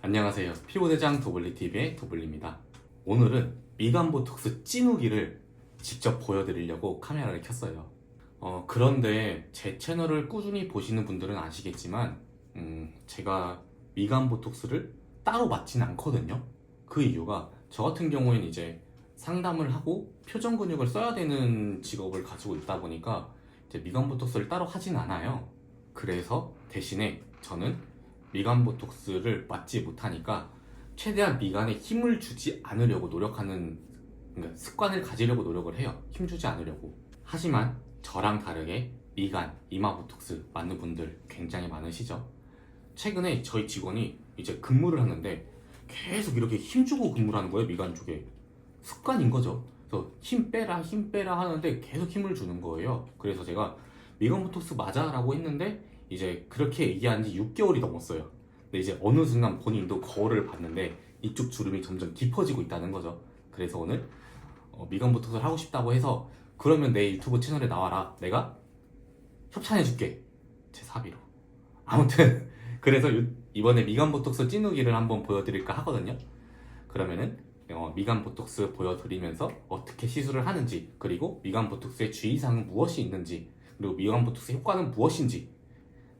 안녕하세요. 피부대장 도블리TV의 도블리입니다. 오늘은 미간 보톡스 찐후기를 직접 보여드리려고 카메라를 켰어요. 그런데 제 채널을 꾸준히 보시는 분들은 아시겠지만 제가 미간 보톡스를 따로 맞진 않거든요. 그 이유가 저 같은 경우에는 이제 상담을 하고 표정 근육을 써야 되는 직업을 가지고 있다 보니까 이제 미간 보톡스를 따로 하진 않아요. 그래서 대신에 저는 미간 보톡스를 맞지 못하니까 최대한 미간에 힘을 주지 않으려고 노력하는, 그러니까 습관을 가지려고 노력을 해요. 힘 주지 않으려고. 하지만 저랑 다르게 미간, 이마 보톡스 맞는 분들 굉장히 많으시죠. 최근에 저희 직원이 이제 근무를 하는데 계속 이렇게 힘주고 근무를 하는 거예요. 미간 쪽에. 습관인 거죠. 그래서 힘 빼라 힘 빼라 하는데 계속 힘을 주는 거예요. 그래서 제가 미간 보톡스 맞아 라고 했는데 이제 그렇게 얘기한 지 6개월이 넘었어요. 근데 이제 어느 순간 본인도 거울을 봤는데 이쪽 주름이 점점 깊어지고 있다는 거죠. 그래서 오늘 미간 보톡스를 하고 싶다고 해서 그러면 내 유튜브 채널에 나와라. 내가 협찬해줄게. 제 사비로. 아무튼 그래서 이번에 미간 보톡스 찐후기를 한번 보여드릴까 하거든요. 그러면은 미간 보톡스 보여드리면서 어떻게 시술을 하는지, 그리고 미간 보톡스의 주의사항은 무엇이 있는지, 그리고 미간 보톡스 효과는 무엇인지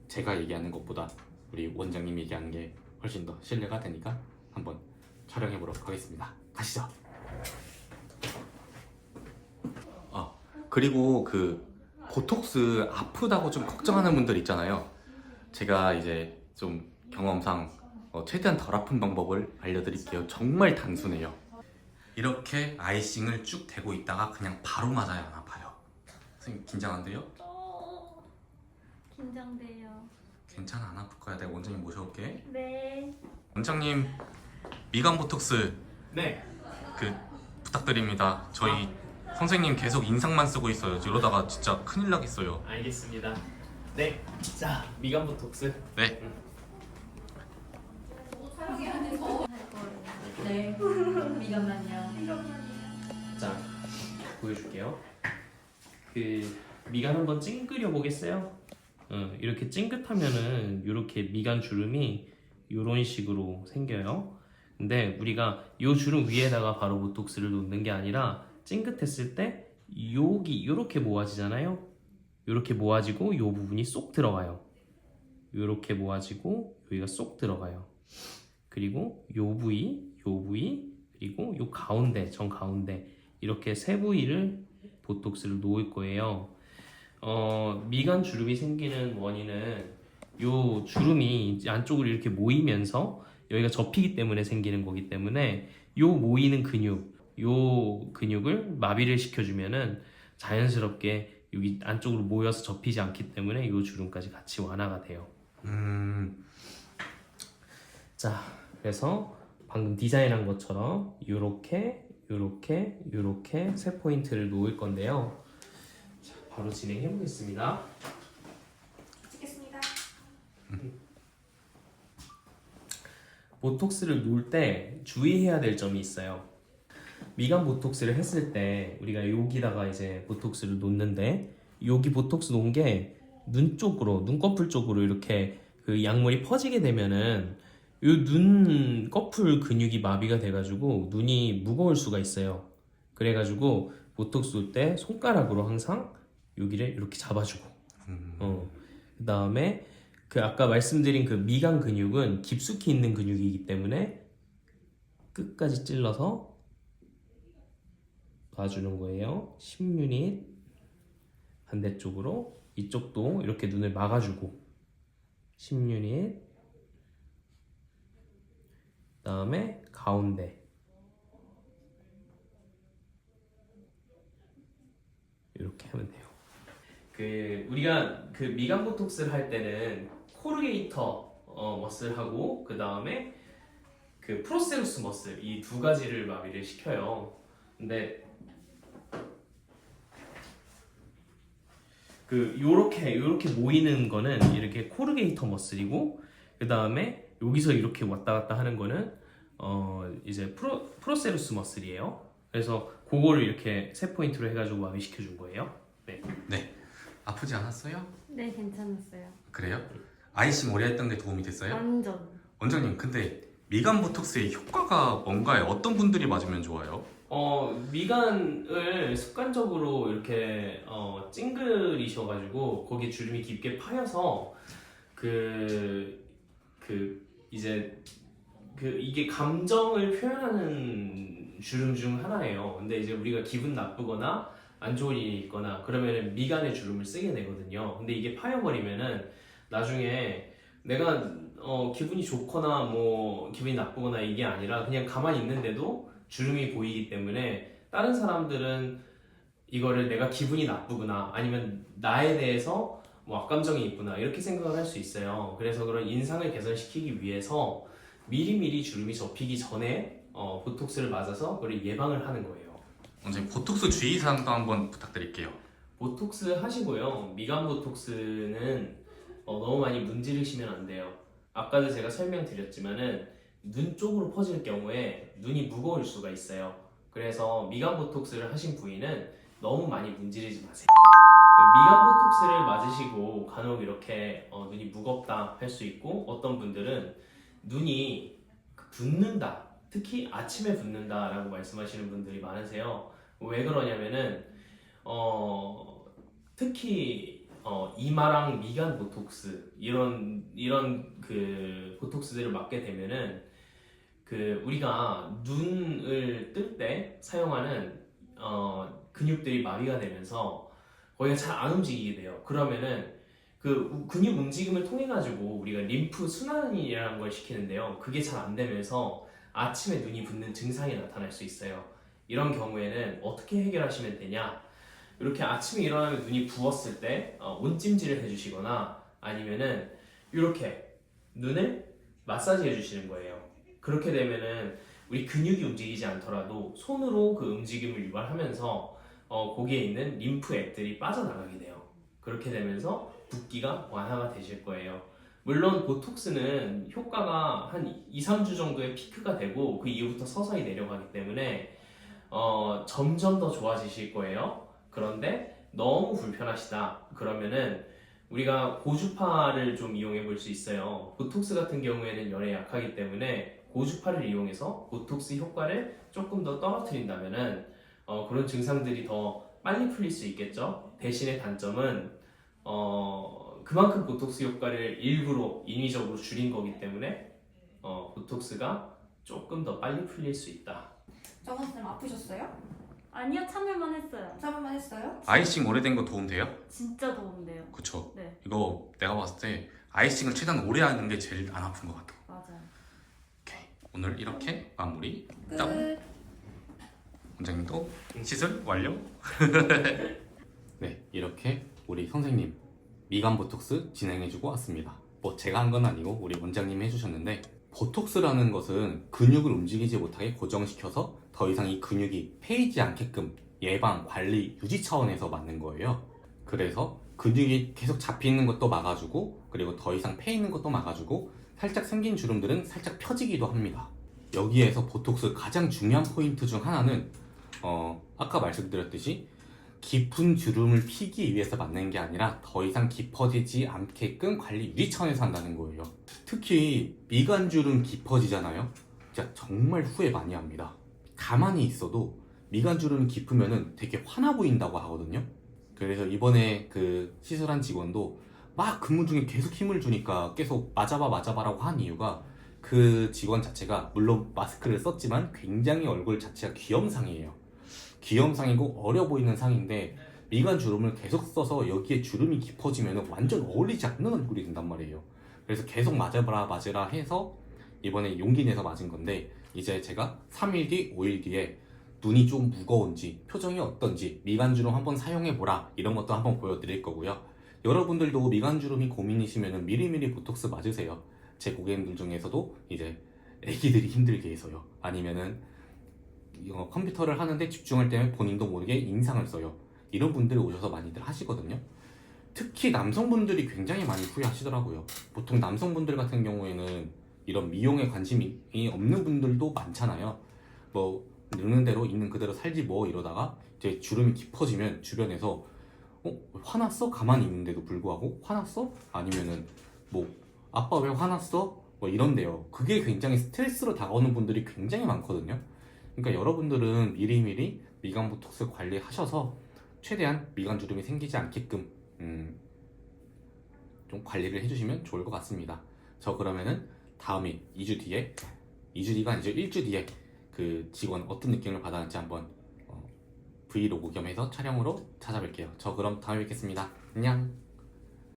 제가 얘기하는 것보다 우리 원장님이 얘기하는 게 훨씬 더 신뢰가 되니까 한번 촬영해 보도록 하겠습니다. 가시죠. 그리고 그 보톡스 아프다고 좀 걱정하는 분들 있잖아요. 제가 이제 좀 경험상 최대한 덜 아픈 방법을 알려드릴게요. 정말 단순해요. 이렇게 아이싱을 쭉 대고 있다가 그냥 바로 맞아야 안 아파요. 선생님 긴장한데요? 긴장돼요. 괜찮아, 안 아플 거야. 내가 원장님 모셔올게. 네. 원장님, 미간 보톡스 네. 부탁드립니다. 저희 선생님 계속 인상만 쓰고 있어요. 이러다가 진짜 큰일 나겠어요. 알겠습니다. 네. 자, 미간 보톡스. 네. 네. 미간만요. 자, 보여줄게요. 그 미간 한번 찡그려 보겠어요? 이렇게 찡긋하면은 이렇게 미간 주름이 이런 식으로 생겨요. 근데 우리가 이 주름 위에다가 바로 보톡스를 놓는 게 아니라 찡긋했을 때 여기 이렇게 모아지잖아요. 이렇게 모아지고 이 부분이 쏙 들어가요. 이렇게 모아지고 여기가 쏙 들어가요. 그리고 요 부위, 그리고 요 가운데, 정 가운데 이렇게 세 부위를 보톡스를 놓을 거예요. 미간 주름이 생기는 원인은 요 주름이 안쪽으로 이렇게 모이면서 여기가 접히기 때문에 생기는 거기 때문에 요 모이는 근육, 요 근육을 마비를 시켜주면은 자연스럽게 여기 안쪽으로 모여서 접히지 않기 때문에 요 주름까지 같이 완화가 돼요. 자, 그래서 방금 디자인한 것처럼 요렇게 세 포인트를 놓을 건데요. 자, 바로 진행해 보겠습니다. 찍겠습니다. 보톡스를 놓을 때 주의해야 될 점이 있어요. 미간 보톡스를 했을 때 우리가 여기다가 이제 보톡스를 놓는데 여기 보톡스 놓은 게 눈 쪽으로, 눈꺼풀 쪽으로 이렇게 그 약물이 퍼지게 되면은 이 눈꺼풀 근육이 마비가 돼가지고 눈이 무거울 수가 있어요. 그래가지고 보톡스 놓을 때 손가락으로 항상 여기를 이렇게 잡아주고 그 다음에 그 아까 말씀드린 그 미간 근육은 깊숙이 있는 근육이기 때문에 끝까지 찔러서 놔주는 거예요. 10유닛 반대쪽으로 이쪽도 이렇게 눈을 막아주고 10유닛 다음에 가운데 이렇게 하면 돼요. 그 우리가 그 미간 보톡스를 할 때는 코르게이터 머슬하고 그 다음에 그 프로세루스 머슬 이 두 가지를 마비를 시켜요. 근데 그 요렇게 모이는 거는 이렇게 코르게이터 머슬이고 그 다음에 여기서 이렇게 왔다 갔다 하는 거는 이제 프로세루스 머슬이에요. 그래서 그거를 이렇게 세 포인트로 해가지고 마비시켜 준 거예요. 네. 네. 아프지 않았어요? 네, 괜찮았어요. 그래요? 아이싱 오래 했던 게 도움이 됐어요? 완전. 원장님, 근데 미간 보톡스의 효과가 뭔가요? 어떤 분들이 맞으면 좋아요? 미간을 습관적으로 이렇게 찡그리셔가지고 거기에 주름이 깊게 파여서 이제 이게 감정을 표현하는 주름 중 하나예요. 근데 이제 우리가 기분 나쁘거나 안 좋은 일이 있거나 그러면은 미간에 주름을 쓰게 되거든요. 근데 이게 파여버리면은 나중에 내가 기분이 좋거나 뭐 기분이 나쁘거나 이게 아니라 그냥 가만히 있는데도 주름이 보이기 때문에 다른 사람들은 이거를 내가 기분이 나쁘구나 아니면 나에 대해서 뭐 악감정이 있구나 이렇게 생각을 할 수 있어요. 그래서 그런 인상을 개선시키기 위해서 미리미리 주름이 접히기 전에 보톡스를 맞아서 그걸 예방을 하는 거예요. 원장님 보톡스 주의사항도 한번 부탁드릴게요. 보톡스 하시고요. 미간 보톡스는 너무 많이 문지르시면 안 돼요. 아까도 제가 설명드렸지만은 눈 쪽으로 퍼질 경우에 눈이 무거울 수가 있어요. 그래서 미간 보톡스를 하신 부위는 너무 많이 문지르지 마세요. 미간 보톡스를 맞으시고 간혹 이렇게 눈이 무겁다 할 수 있고 어떤 분들은 눈이 붓는다, 특히 아침에 붓는다 라고 말씀하시는 분들이 많으세요. 왜 그러냐면은 특히 이마랑 미간 보톡스 이런 그 보톡스들을 맞게 되면은 우리가 눈을 뜰 때 사용하는 근육들이 마비가 되면서 거기가 잘 안 움직이게 돼요. 그러면은 근육 움직임을 통해 가지고 우리가 림프 순환이라는 걸 시키는데요. 그게 잘 안 되면서 아침에 눈이 붓는 증상이 나타날 수 있어요. 이런 경우에는 어떻게 해결하시면 되냐? 이렇게 아침에 일어나면 눈이 부었을 때 온찜질을 해주시거나 아니면은 이렇게 눈을 마사지 해주시는 거예요. 그렇게 되면은 우리 근육이 움직이지 않더라도 손으로 그 움직임을 유발하면서 거기에 있는 림프액들이 빠져나가게 돼요. 그렇게 되면서 붓기가 완화가 되실 거예요. 물론 보톡스는 효과가 한 2-3주 정도의 피크가 되고 그 이후부터 서서히 내려가기 때문에 점점 더 좋아지실 거예요. 그런데 너무 불편하시다 그러면은 우리가 고주파를 좀 이용해 볼 수 있어요. 보톡스 같은 경우에는 열에 약하기 때문에 고주파를 이용해서 보톡스 효과를 조금 더 떨어뜨린다면은 그런 증상들이 더 빨리 풀릴 수 있겠죠. 대신에 단점은 그만큼 보톡스 효과를 일부러 인위적으로 줄인 거기 때문에 보톡스가 조금 더 빨리 풀릴 수 있다. 정원쌤 아프셨어요? 아니요, 참을만 했어요. 참을만 했어요? 아이싱 오래된 거 도움돼요? 진짜 도움돼요. 그쵸. 네, 이거 내가 봤을 때 아이싱을 최대한 오래 하는 게 제일 안 아픈 것 같아. 맞아요. 오케이. 오늘 이렇게 마무리. 끝. 다음 원장님도 시술 완료. 네, 이렇게 우리 선생님 미간 보톡스 진행해주고 왔습니다. 뭐 제가 한 건 아니고 우리 원장님이 해주셨는데 보톡스라는 것은 근육을 움직이지 못하게 고정시켜서 더 이상 이 근육이 패이지 않게끔 예방, 관리, 유지 차원에서 맞는 거예요. 그래서 근육이 계속 잡히는 것도 막아주고 그리고 더 이상 패 있는 것도 막아주고 살짝 생긴 주름들은 살짝 펴지기도 합니다. 여기에서 보톡스 가장 중요한 포인트 중 하나는 아까 말씀드렸듯이 깊은 주름을 피기 위해서 맞는 게 아니라 더 이상 깊어지지 않게끔 관리 유지 차원에서 한다는 거예요. 특히 미간 주름 깊어지잖아요. 진짜 정말 후회 많이 합니다. 가만히 있어도 미간 주름이 깊으면 되게 화나 보인다고 하거든요. 그래서 이번에 그 시술한 직원도 막 근무 중에 계속 힘을 주니까 계속 맞아봐라고 한 이유가 그 직원 자체가 물론 마스크를 썼지만 굉장히 얼굴 자체가 귀염상이에요. 귀염상이고 어려 보이는 상인데 미간 주름을 계속 써서 여기에 주름이 깊어지면 완전 어울리지 않는 얼굴이 된단 말이에요. 그래서 계속 맞으라 해서 이번에 용기 내서 맞은 건데 이제 제가 3일 뒤, 5일 뒤에 눈이 좀 무거운지 표정이 어떤지 미간 주름 한번 사용해보라 이런 것도 한번 보여드릴 거고요. 여러분들도 미간 주름이 고민이시면 미리미리 보톡스 맞으세요. 제 고객님들 중에서도 이제 애기들이 힘들게 해서요. 아니면은 컴퓨터를 하는데 집중할 때는 본인도 모르게 인상을 써요. 이런 분들이 오셔서 많이들 하시거든요. 특히 남성분들이 굉장히 많이 후회하시더라고요. 보통 남성분들 같은 경우에는 이런 미용에 관심이 없는 분들도 많잖아요. 뭐 늙는 대로 있는 그대로 살지 뭐 이러다가 이제 주름이 깊어지면 주변에서 화났어? 가만히 있는데도 불구하고 화났어? 아니면은 뭐 아빠 왜 화났어? 뭐 뭐 이런데요. 그게 굉장히 스트레스로 다가오는 분들이 굉장히 많거든요. 그러니까 여러분들은 미리미리 미간 보톡스 관리하셔서 최대한 미간 주름이 생기지 않게끔 좀 관리를 해주시면 좋을 것 같습니다. 저 그러면은 다음에 2주 뒤가 아니죠, 1주 뒤에 그 직원 어떤 느낌을 받았는지 한번 브이로그 겸해서 촬영으로 찾아뵐게요. 저 그럼 다음에 뵙겠습니다. 안녕.